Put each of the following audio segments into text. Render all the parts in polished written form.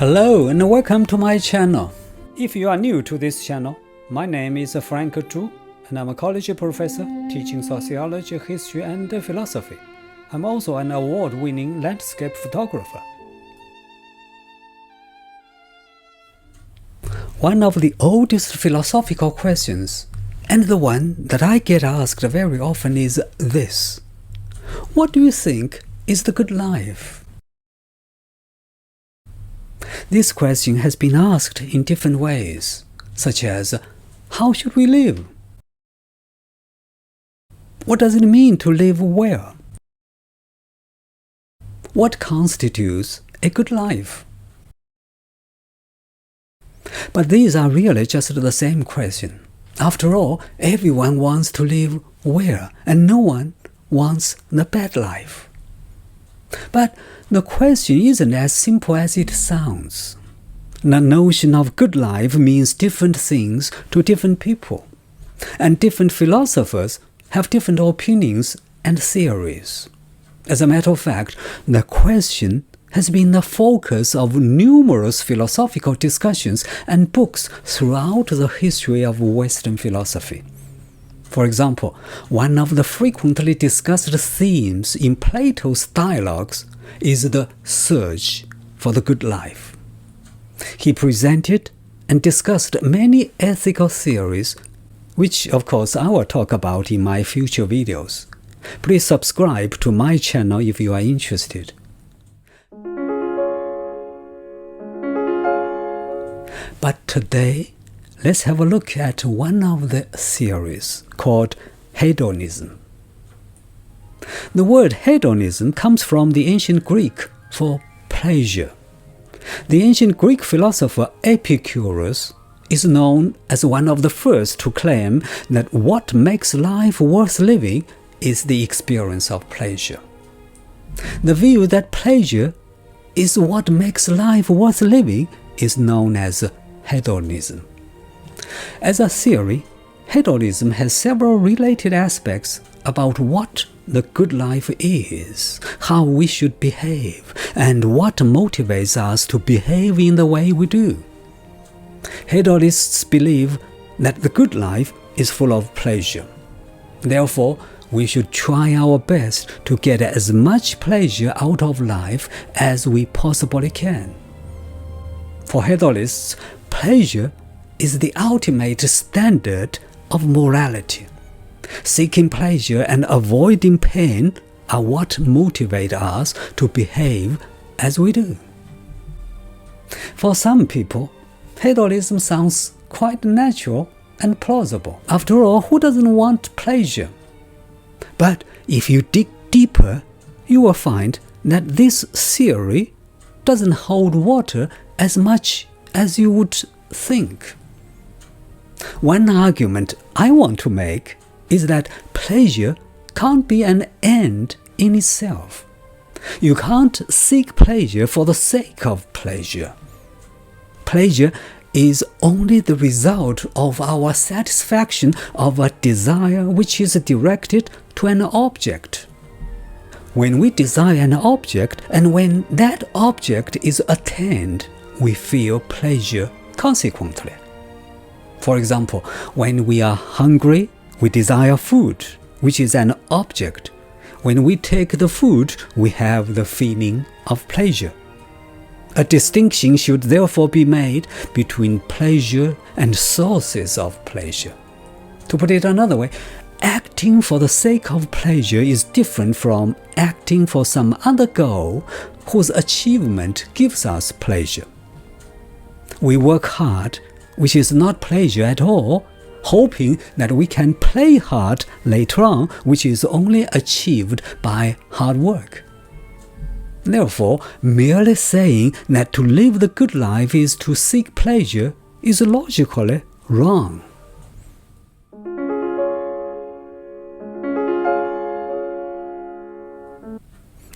Hello and welcome to my channel. If you are new to this channel, my name is Frank Zhu and I'm a college professor teaching sociology, history and philosophy. I'm also an award-winning landscape photographer. One of the oldest philosophical questions, and the one that I get asked very often, is this: what do you think is the good life? This question has been asked in different ways, such as, how should we live? What does it mean to live well? What constitutes a good life? But these are really just the same question. After all, everyone wants to live well, and no one wants the bad life. But the question isn't as simple as it sounds. The notion of good life means different things to different people, and different philosophers have different opinions and theories. As a matter of fact, the question has been the focus of numerous philosophical discussions and books throughout the history of Western philosophy. For example, one of the frequently discussed themes in Plato's dialogues is the search for the good life. He presented and discussed many ethical theories, which of course I will talk about in my future videos. Please subscribe to my channel if you are interested. But today, let's have a look at one of the theories called hedonism. The word hedonism comes from the ancient Greek for pleasure. The ancient Greek philosopher Epicurus is known as one of the first to claim that what makes life worth living is the experience of pleasure. The view that pleasure is what makes life worth living is known as hedonism. As a theory, hedonism has several related aspects about what the good life is, how we should behave, and what motivates us to behave in the way we do. Hedonists believe that the good life is full of pleasure. Therefore, we should try our best to get as much pleasure out of life as we possibly can. For hedonists, pleasure is the ultimate standard of morality. Seeking pleasure and avoiding pain are what motivate us to behave as we do. For some people, hedonism sounds quite natural and plausible. After all, who doesn't want pleasure? But if you dig deeper, you will find that this theory doesn't hold water as much as you would think. One argument I want to make is that pleasure can't be an end in itself. You can't seek pleasure for the sake of pleasure. Pleasure is only the result of our satisfaction of a desire which is directed to an object. When we desire an object, and when that object is attained, we feel pleasure consequently. For example, when we are hungry, we desire food, which is an object. When we take the food, we have the feeling of pleasure. A distinction should therefore be made between pleasure and sources of pleasure. To put it another way, acting for the sake of pleasure is different from acting for some other goal whose achievement gives us pleasure. We work hard, which is not pleasure at all, hoping that we can play hard later on, which is only achieved by hard work. Therefore, merely saying that to live the good life is to seek pleasure is logically wrong.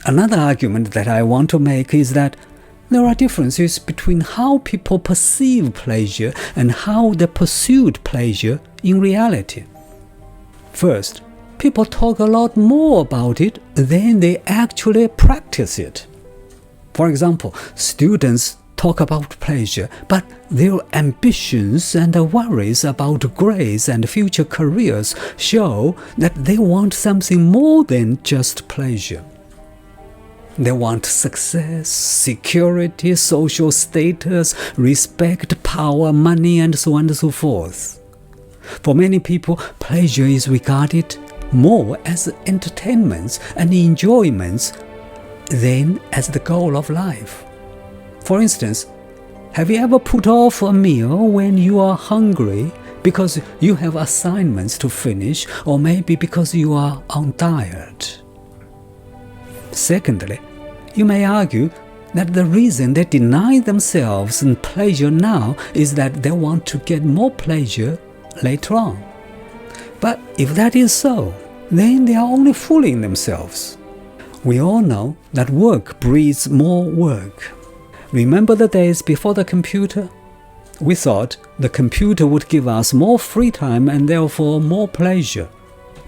Another argument that I want to make is that there are differences between how people perceive pleasure and how they pursued pleasure in reality. First, people talk a lot more about it than they actually practice it. For example, students talk about pleasure, but their ambitions and worries about grace and future careers show that they want something more than just pleasure. They want success, security, social status, respect, power, money, and so on and so forth. For many people, pleasure is regarded more as entertainments and enjoyments than as the goal of life. For instance, have you ever put off a meal when you are hungry because you have assignments to finish, or maybe because you are on diet? Secondly, you may argue that the reason they deny themselves pleasure now is that they want to get more pleasure later on. But if that is so, then they are only fooling themselves. We all know that work breeds more work. Remember the days before the computer? We thought the computer would give us more free time and therefore more pleasure.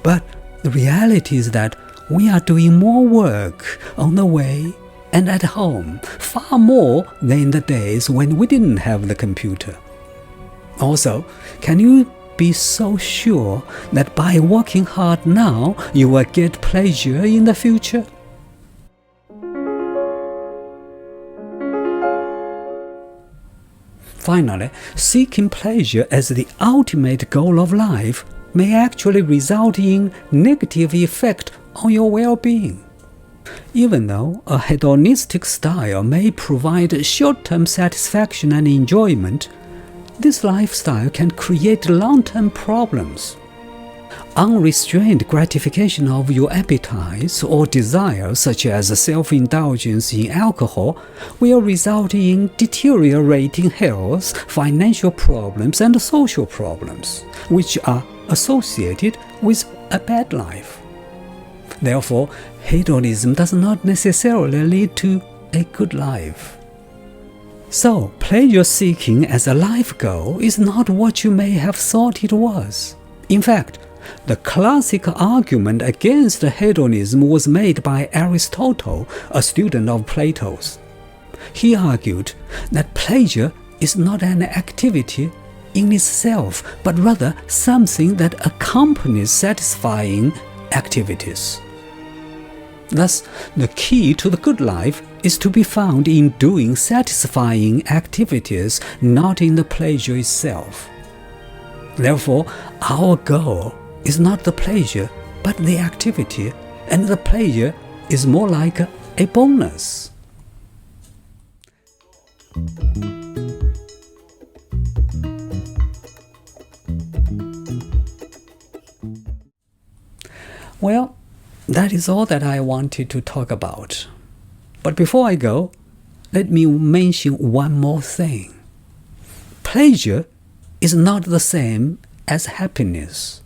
But the reality is that we are doing more work on the way and at home, far more than in the days when we didn't have the computer. Also, can you be so sure that by working hard now, you will get pleasure in the future? Finally, seeking pleasure as the ultimate goal of life may actually result in negative effect on your well-being. Even though a hedonistic style may provide short-term satisfaction and enjoyment, this lifestyle can create long-term problems. Unrestrained gratification of your appetites or desires, such as self-indulgence in alcohol, will result in deteriorating health, financial problems, and social problems, which are associated with a bad life. Therefore, hedonism does not necessarily lead to a good life. So, pleasure-seeking as a life goal is not what you may have thought it was. In fact, the classic argument against hedonism was made by Aristotle, a student of Plato's. He argued that pleasure is not an activity in itself, but rather something that accompanies satisfying activities. Thus, the key to the good life is to be found in doing satisfying activities, not in the pleasure itself. Therefore, our goal is not the pleasure, but the activity, and the pleasure is more like a bonus. Well, that is all that I wanted to talk about. But before I go, let me mention one more thing. Pleasure is not the same as happiness.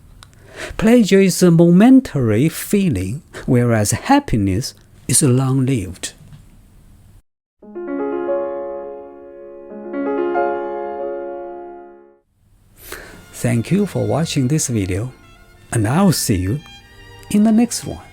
Pleasure is a momentary feeling, whereas happiness is long-lived. Thank you for watching this video, and I'll see you in the next one.